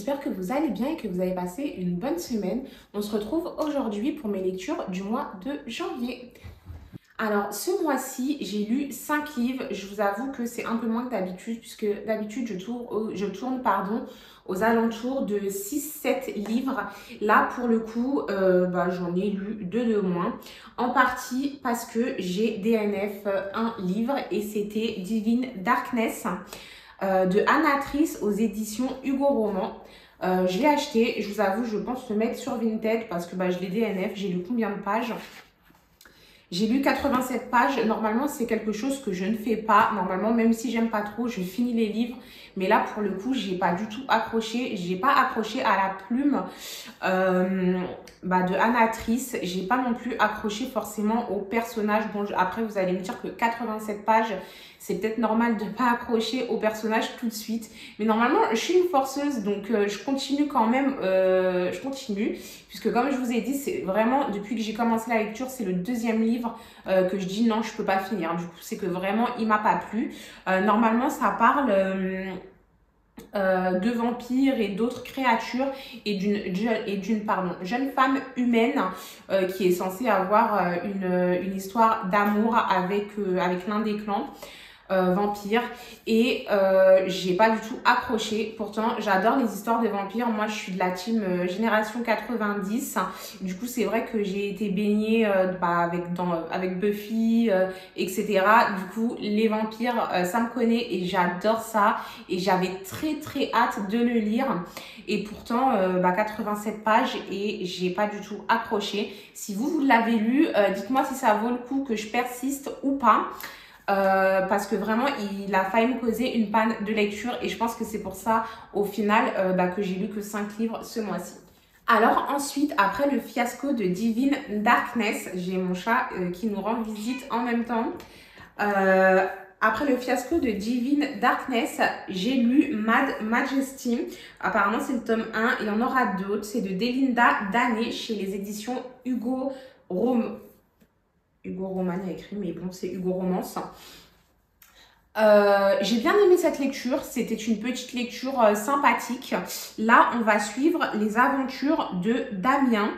j'espère que vous allez bien et que vous avez passé une bonne semaine. On se retrouve aujourd'hui pour mes lectures du mois de janvier. Alors, ce mois-ci, j'ai lu 5 livres. Je vous avoue que c'est un peu moins que d'habitude, puisque d'habitude, je tourne aux alentours de 6-7 livres. Là, pour le coup, j'en ai lu 2 de moins. En partie parce que j'ai DNF un livre et c'était Divine Darkness de Anatrice aux éditions Hugo Roman. Je l'ai acheté, je vous avoue, je pense le mettre sur Vinted parce que je l'ai DNF. J'ai lu combien de pages? J'ai lu 87 pages. Normalement, c'est quelque chose que je ne fais pas. Normalement, même si j'aime pas trop, je finis les livres. Mais là, pour le coup, j'ai pas du tout accroché. J'ai pas accroché à la plume de Anatrice. J'ai pas non plus accroché forcément au personnage. Bon, après, vous allez me dire que 87 pages, c'est peut-être normal de pas accrocher au personnage tout de suite. Mais normalement, je suis une forceuse, donc je continue quand même. Je continue. Puisque comme je vous ai dit, c'est vraiment, depuis que j'ai commencé la lecture, c'est le deuxième livre que je dis non, je peux pas finir. Du coup, c'est que vraiment, il m'a pas plu. Normalement, ça parle de vampires et d'autres créatures et d'une jeune femme humaine qui est censée avoir une histoire d'amour avec l'un des clans. Vampires et j'ai pas du tout accroché. Pourtant j'adore les histoires de vampires. Moi je suis de la team génération 90. Du coup c'est vrai que j'ai été baignée avec Buffy etc. Du coup les vampires ça me connaît et j'adore ça et j'avais très hâte de le lire et pourtant 87 pages et j'ai pas du tout accroché. Si vous l'avez lu, dites-moi si ça vaut le coup que je persiste ou pas. Parce que vraiment il a failli me causer une panne de lecture et je pense que c'est pour ça au final que j'ai lu que 5 livres ce mois-ci. Alors ensuite, après le fiasco de Divine Darkness, j'ai mon chat qui nous rend visite en même temps. Après le fiasco de Divine Darkness, j'ai lu Mad Majesty. Apparemment c'est le tome 1, il y en aura d'autres. C'est de Delinda Dané chez les éditions Hugo Roman a écrit, mais bon, c'est Hugo Romance. J'ai bien aimé cette lecture. C'était une petite lecture sympathique. Là, on va suivre les aventures de Damien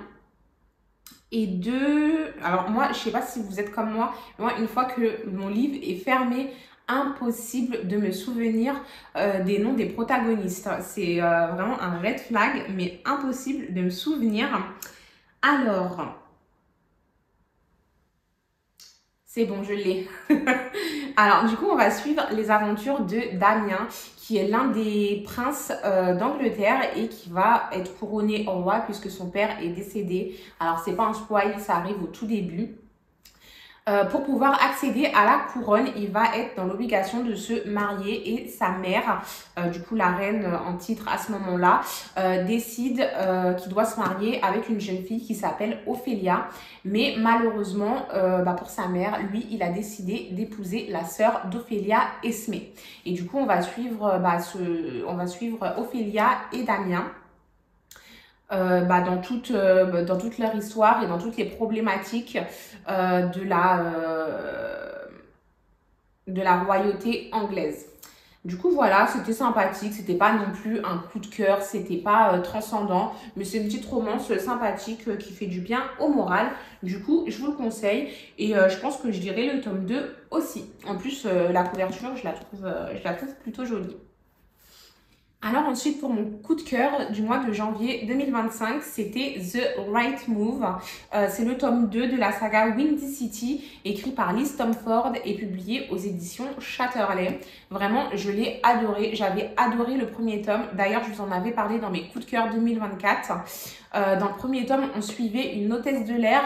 et de... Alors moi, je sais pas si vous êtes comme moi. Moi, une fois que mon livre est fermé, impossible de me souvenir des noms des protagonistes. C'est vraiment un red flag, mais impossible de me souvenir. Alors... C'est bon, je l'ai. Alors, du coup, on va suivre les aventures de Damien, qui est l'un des princes d'Angleterre et qui va être couronné roi puisque son père est décédé. Alors, c'est pas un spoil, ça arrive au tout début. Pour pouvoir accéder à la couronne, il va être dans l'obligation de se marier et sa mère, du coup la reine en titre à ce moment-là, décide qu'il doit se marier avec une jeune fille qui s'appelle Ophélia. Mais malheureusement, pour sa mère, lui, il a décidé d'épouser la sœur d'Ophélia, Esmée. Et du coup, on va suivre Ophélia et Damien. Dans toute leur histoire et dans toutes les problématiques de la royauté anglaise. Du coup, voilà, c'était sympathique, c'était pas non plus un coup de cœur, c'était pas transcendant, mais c'est une petite romance sympathique qui fait du bien au moral. Du coup, je vous le conseille et je pense que je dirais le tome 2 aussi. En plus, la couverture, je la trouve plutôt jolie. Alors ensuite, pour mon coup de cœur du mois de janvier 2025, c'était The Right Move. C'est le tome 2 de la saga Windy City, écrit par Liz Tomford et publié aux éditions Chatterley. Vraiment, je l'ai adoré. J'avais adoré le premier tome. D'ailleurs, je vous en avais parlé dans mes coups de cœur 2024. Dans le premier tome, on suivait une hôtesse de l'air.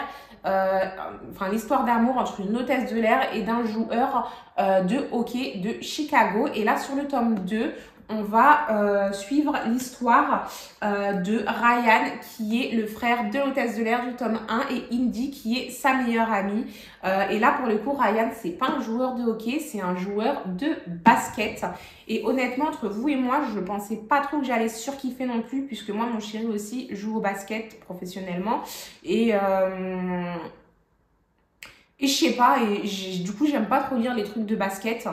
L'histoire d'amour entre une hôtesse de l'air et d'un joueur de hockey de Chicago. Et là, sur le tome 2, on va suivre l'histoire de Ryan, qui est le frère de l'hôtesse de l'air du tome 1, et Indy, qui est sa meilleure amie. Et là, pour le coup, Ryan, c'est pas un joueur de hockey, c'est un joueur de basket. Et honnêtement, entre vous et moi, je pensais pas trop que j'allais surkiffer non plus, puisque moi, mon chéri aussi joue au basket professionnellement. Et Et je sais pas, du coup, j'aime pas trop lire les trucs de basket.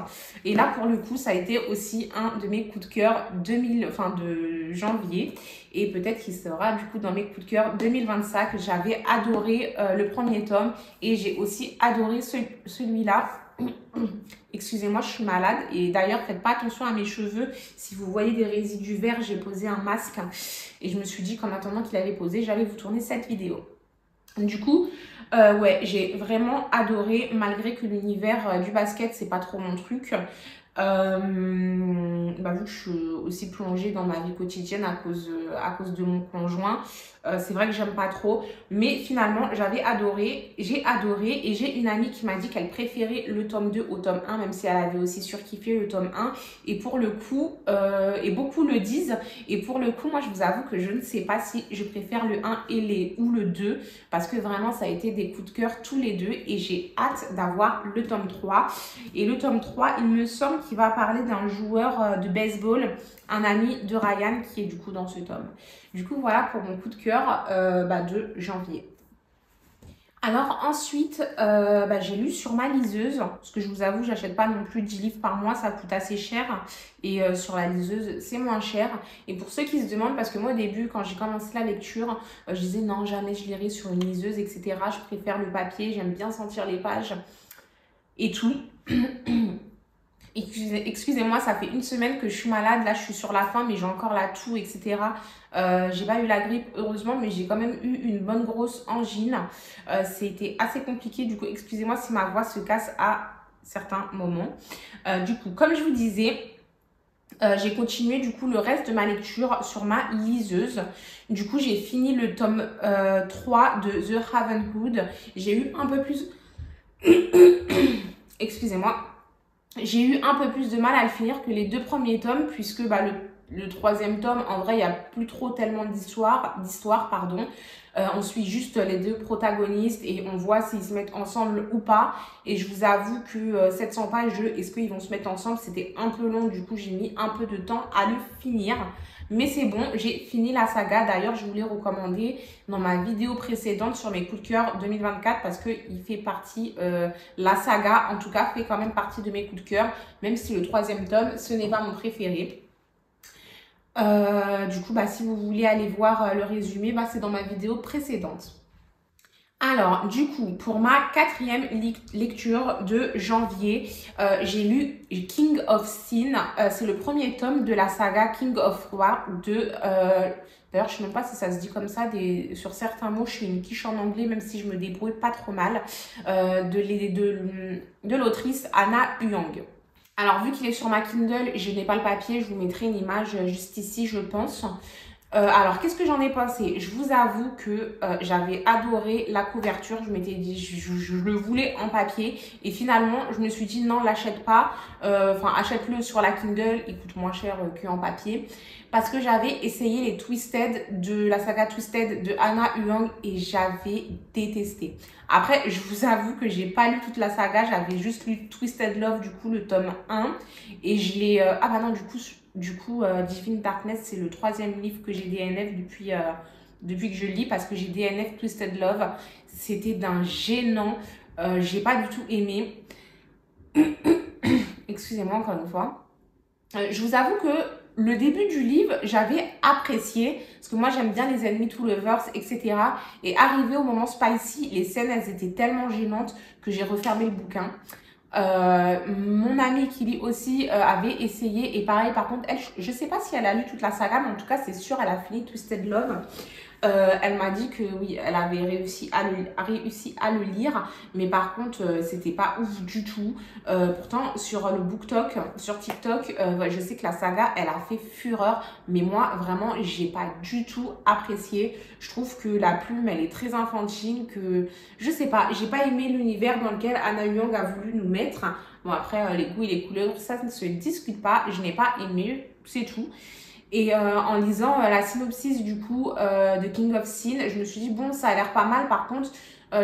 Et là, pour le coup, ça a été aussi un de mes coups de cœur de janvier. Et peut-être qu'il sera du coup dans mes coups de cœur 2025. J'avais adoré le premier tome et j'ai aussi adoré celui-là. Excusez-moi, je suis malade. Et d'ailleurs, faites pas attention à mes cheveux. Si vous voyez des résidus verts, j'ai posé un masque. Et je me suis dit qu'en attendant qu'il avait posé, j'allais vous tourner cette vidéo. Du coup, ouais, j'ai vraiment adoré, malgré que l'univers du basket, c'est pas trop mon truc. Vu que je suis aussi plongée dans ma vie quotidienne à cause de mon conjoint, c'est vrai que j'aime pas trop. Mais finalement, j'ai adoré et j'ai une amie qui m'a dit qu'elle préférait le tome 2 au tome 1, même si elle avait aussi surkiffé le tome 1. Et pour le coup, et beaucoup le disent, et pour le coup, moi je vous avoue que je ne sais pas si je préfère le 1 ou le 2, parce que vraiment ça a été des coups de cœur tous les deux et j'ai hâte d'avoir le tome 3. Et le tome 3, il me semble qu'il va parler d'un joueur de baseball, un ami de Ryan qui est du coup dans ce tome. Du coup, voilà pour mon coup de cœur de janvier. Alors ensuite, j'ai lu sur ma liseuse, parce que je vous avoue, j'achète pas non plus 10 livres par mois, ça coûte assez cher. Et sur la liseuse, c'est moins cher. Et pour ceux qui se demandent, parce que moi au début, quand j'ai commencé la lecture, je disais non, jamais je lirai sur une liseuse, etc. Je préfère le papier, j'aime bien sentir les pages et tout. Excusez-moi, ça fait une semaine que je suis malade. Là, je suis sur la fin, mais j'ai encore la toux, etc. J'ai pas eu la grippe, heureusement, mais j'ai quand même eu une bonne grosse angine. C'était assez compliqué. Du coup, excusez-moi si ma voix se casse à certains moments. Du coup, comme je vous disais, j'ai continué du coup le reste de ma lecture sur ma liseuse. Du coup, j'ai fini le tome 3 de The Ravenhood. J'ai eu un peu plus... Excusez-moi. J'ai eu un peu plus de mal à le finir que les 2 premiers tomes, puisque le 3e tome, en vrai, il n'y a plus trop tellement d'histoire, pardon. On suit juste les 2 protagonistes et on voit s'ils se mettent ensemble ou pas. Et je vous avoue que 700 pages de est-ce qu'ils vont se mettre ensemble, c'était un peu long. Du coup, j'ai mis un peu de temps à le finir. Mais c'est bon, j'ai fini la saga. D'ailleurs, je vous l'ai recommandé dans ma vidéo précédente sur mes coups de cœur 2024 parce qu'il fait partie, la saga en tout cas, fait quand même partie de mes coups de cœur. Même si le 3e tome, ce n'est pas mon préféré. Du coup, si vous voulez aller voir le résumé, c'est dans ma vidéo précédente. Alors, du coup, pour ma 4e lecture de janvier, j'ai lu King of Sin. C'est le premier tome de la saga King of War d'ailleurs, je ne sais même pas si ça se dit comme ça. Sur certains mots, je suis une quiche en anglais, même si je me débrouille pas trop mal. De l'autrice Hannah Huang. Alors, vu qu'il est sur ma Kindle, je n'ai pas le papier. Je vous mettrai une image juste ici, je pense. Alors, qu'est-ce que j'en ai pensé? Je vous avoue que j'avais adoré la couverture. Je m'étais dit, je le voulais en papier. Et finalement, je me suis dit, non, l'achète pas. Achète-le sur la Kindle. Il coûte moins cher qu'en papier. Parce que j'avais essayé les Twisted de la saga Twisted de Hannah Huang et j'avais détesté. Après, je vous avoue que j'ai pas lu toute la saga. J'avais juste lu Twisted Love, du coup, le tome 1. Et je l'ai... Du coup, Divine Darkness, c'est le 3e livre que j'ai DNF depuis que je lis parce que j'ai DNF Twisted Love. C'était d'un gênant. J'ai pas du tout aimé. Excusez-moi encore une fois. Je vous avoue que le début du livre, j'avais apprécié parce que moi, j'aime bien les ennemis to lovers, etc. Et arrivé au moment spicy, les scènes, elles étaient tellement gênantes que j'ai refermé le bouquin. Mon amie qui lit aussi avait essayé et pareil par contre elle, je sais pas si elle a lu toute la saga mais en tout cas c'est sûr elle a fini Twisted Love. Elle m'a dit que oui elle avait réussi à le lire mais par contre c'était pas ouf du tout. Pourtant sur le BookTok, sur TikTok, je sais que la saga elle a fait fureur mais moi vraiment j'ai pas du tout apprécié. Je trouve que la plume elle est très infantile, que je sais pas, j'ai pas aimé l'univers dans lequel Hannah Huang a voulu nous mettre. Bon après les goûts et les couleurs ça ne se discute pas, je n'ai pas aimé, c'est tout. Et en lisant la synopsis du coup de King of Sin, je me suis dit bon ça a l'air pas mal. Par contre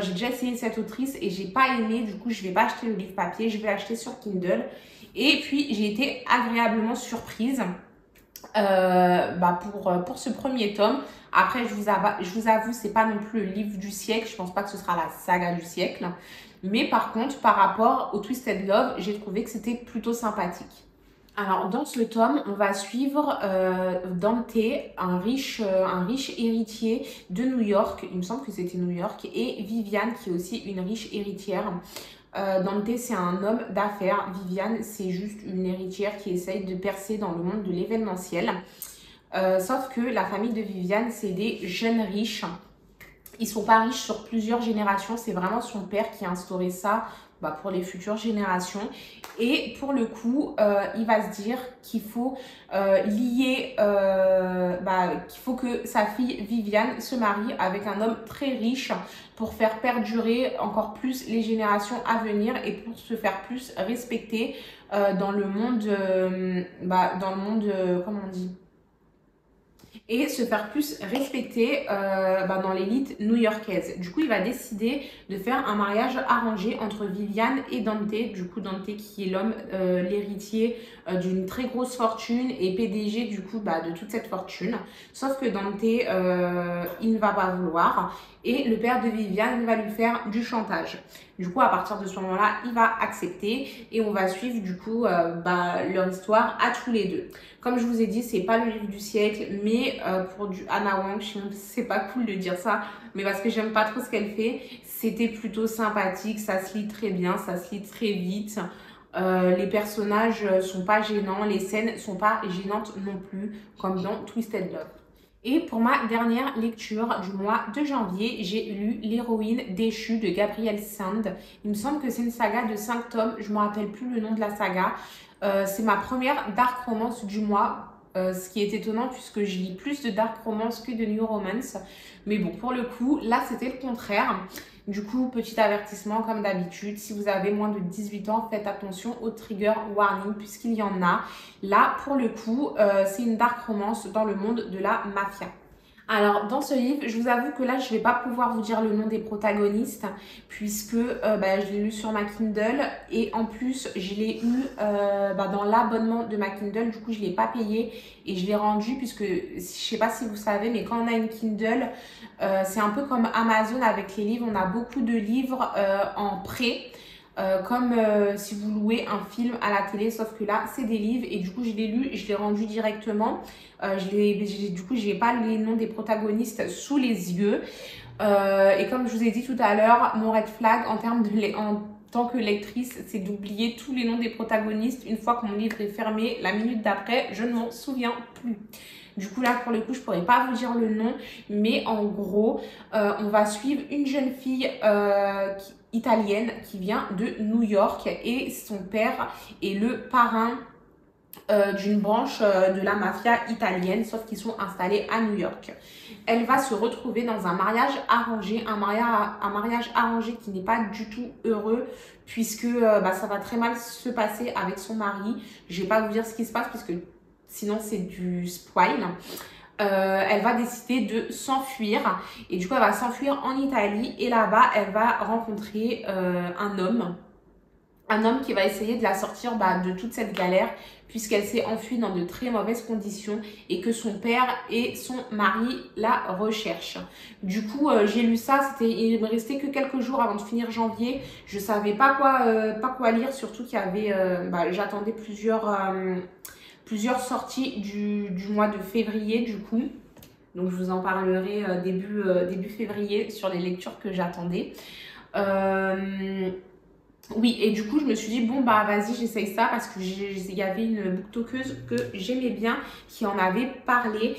j'ai déjà essayé cette autrice et j'ai pas aimé, du coup je vais pas acheter le livre papier, je vais l'acheter sur Kindle. Et puis j'ai été agréablement surprise. pour ce premier tome. Après, je vous avoue, c'est pas non plus le livre du siècle. Je pense pas que ce sera la saga du siècle. Mais par contre, par rapport au Twisted Love, j'ai trouvé que c'était plutôt sympathique. Alors, dans ce tome, on va suivre Dante, un riche héritier de New York. Il me semble que c'était New York. Et Viviane, qui est aussi une riche héritière. Dante, c'est un homme d'affaires. Viviane, c'est juste une héritière qui essaye de percer dans le monde de l'événementiel. Sauf que la famille de Viviane, c'est des jeunes riches. Ils sont pas riches sur plusieurs générations. C'est vraiment son père qui a instauré ça pour les futures générations. Et pour le coup, il va se dire qu'il faut qu'il faut que sa fille Viviane se marie avec un homme très riche pour faire perdurer encore plus les générations à venir et pour se faire plus respecter dans le monde, comment on dit, et se faire plus respecter dans l'élite new-yorkaise. Du coup, il va décider de faire un mariage arrangé entre Viviane et Dante. Du coup, Dante qui est l'homme, l'héritier d'une très grosse fortune et PDG du coup de toute cette fortune. Sauf que Dante, il ne va pas vouloir et le père de Viviane va lui faire du chantage. Du coup, à partir de ce moment-là, il va accepter et on va suivre du coup leur histoire à tous les deux. Comme je vous ai dit, c'est pas le livre du siècle, mais pour du Ana Wang, je sais même si c'est pas cool de dire ça, mais parce que j'aime pas trop ce qu'elle fait, c'était plutôt sympathique, ça se lit très bien, ça se lit très vite. Les personnages sont pas gênants, les scènes sont pas gênantes non plus, comme dans Twisted Love. Et pour ma dernière lecture du mois de janvier, j'ai lu L'héroïne déchue de Gabrielle Sand. Il me semble que c'est une saga de 5 tomes, je ne me rappelle plus le nom de la saga. C'est ma première dark romance du mois, ce qui est étonnant puisque je lis plus de dark romance que de new romance. Mais bon, pour le coup, là c'était le contraire. Du coup, petit avertissement comme d'habitude, si vous avez moins de 18 ans, faites attention aux trigger warning puisqu'il y en a. Là, pour le coup, c'est une dark romance dans le monde de la mafia. Alors, dans ce livre, je vous avoue que là, je ne vais pas pouvoir vous dire le nom des protagonistes puisque je l'ai lu sur ma Kindle et en plus, je l'ai eu dans l'abonnement de ma Kindle. Du coup, je ne l'ai pas payé et je l'ai rendu puisque, je ne sais pas si vous savez, mais quand on a une Kindle, c'est un peu comme Amazon avec les livres. On a beaucoup de livres en prêt. Comme si vous louez un film à la télé, sauf que là, c'est des livres et du coup, je l'ai lu et je l'ai rendu directement. Du coup, je n'ai pas les noms des protagonistes sous les yeux. Et comme je vous ai dit tout à l'heure, mon red flag en tant que lectrice, c'est d'oublier tous les noms des protagonistes. Une fois que mon livre est fermé, la minute d'après, je ne m'en souviens plus. Du coup, là, pour le coup, je ne pourrais pas vous dire le nom. Mais en gros, on va suivre une jeune fille italienne qui vient de New York et son père est le parrain d'une branche de la mafia italienne, sauf qu'ils sont installés à New York. Elle va se retrouver dans un mariage arrangé, un mariage arrangé qui n'est pas du tout heureux puisque ça va très mal se passer avec son mari. Je ne vais pas vous dire ce qui se passe puisque sinon c'est du spoil. Elle va décider de s'enfuir et du coup elle va s'enfuir en Italie et là-bas elle va rencontrer un homme qui va essayer de la sortir de toute cette galère puisqu'elle s'est enfuie dans de très mauvaises conditions et que son père et son mari la recherchent. Du coup, j'ai lu ça, il me restait que quelques jours avant de finir janvier. Je savais pas quoi lire, surtout qu'il y avait, j'attendais plusieurs sorties du mois de février du coup. Donc, je vous en parlerai début février sur les lectures que j'attendais. Oui, et du coup, je me suis dit, bon, vas-y, j'essaye ça parce que il y avait une booktokeuse que j'aimais bien qui en avait parlé.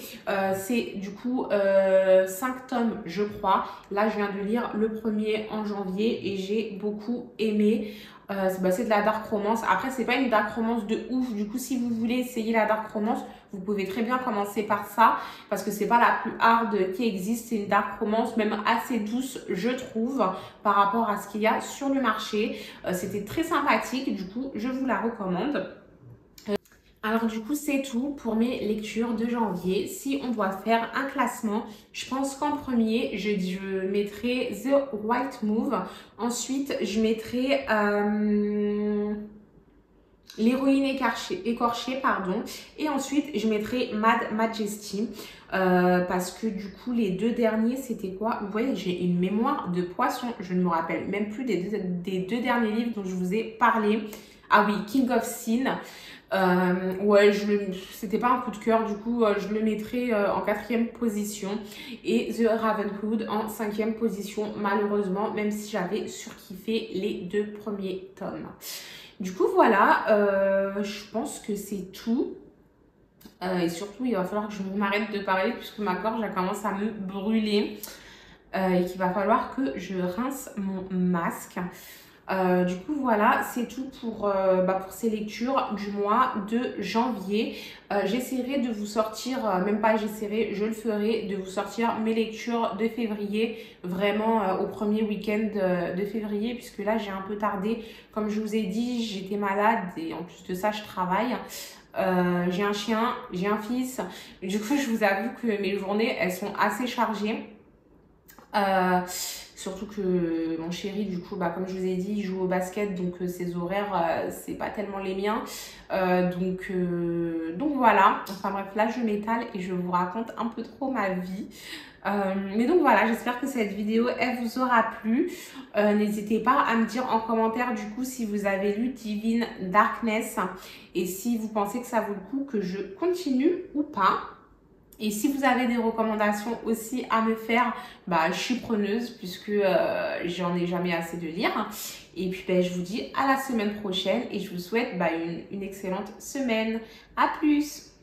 C'est du coup 5 tomes, je crois. Là, je viens de lire le premier en janvier et j'ai beaucoup aimé. C'est de la dark romance. Après, c'est pas une dark romance de ouf. Du coup, si vous voulez essayer la dark romance, vous pouvez très bien commencer par ça parce que c'est pas la plus hard qui existe. C'est une dark romance même assez douce, je trouve, par rapport à ce qu'il y a sur le marché. C'était très sympathique. Du coup, je vous la recommande. Alors du coup, c'est tout pour mes lectures de janvier. Si on doit faire un classement, je pense qu'en premier, je mettrai The White Move. Ensuite, je mettrai... l'héroïne écorchée, pardon. Et ensuite, je mettrai Mad Majesty. Parce que du coup, les deux derniers, c'était quoi? Vous voyez, j'ai une mémoire de poisson. Je ne me rappelle même plus des deux derniers livres dont je vous ai parlé. Ah oui, King of Sin. Ouais, c'était pas un coup de cœur, du coup, je le mettrai en 4e position. Et The Ravenhood en 5e position, malheureusement, même si j'avais surkiffé les 2 premiers tomes. Du coup, voilà, je pense que c'est tout. Et surtout, il va falloir que je m'arrête de parler puisque ma gorge elle commence à me brûler. Et qu'il va falloir que je rince mon masque. Du coup, voilà, c'est tout pour ces lectures du mois de janvier. J'essaierai de vous sortir, même pas j'essaierai, je le ferai, de vous sortir mes lectures de février, vraiment au premier week-end de février, puisque là, j'ai un peu tardé. Comme je vous ai dit, j'étais malade et en plus de ça, je travaille. J'ai un chien, j'ai un fils. Du coup, je vous avoue que mes journées, elles sont assez chargées. Surtout que mon chéri, du coup, comme je vous ai dit, il joue au basket, donc ses horaires, c'est pas tellement les miens. Donc voilà. Enfin bref, là, je m'étale et je vous raconte un peu trop ma vie. Mais donc voilà, j'espère que cette vidéo, elle vous aura plu. N'hésitez pas à me dire en commentaire, du coup, si vous avez lu Divine Darkness et si vous pensez que ça vaut le coup que je continue ou pas. Et si vous avez des recommandations aussi à me faire, je suis preneuse puisque j'en ai jamais assez de lire. Et puis je vous dis à la semaine prochaine et je vous souhaite une excellente semaine. À plus!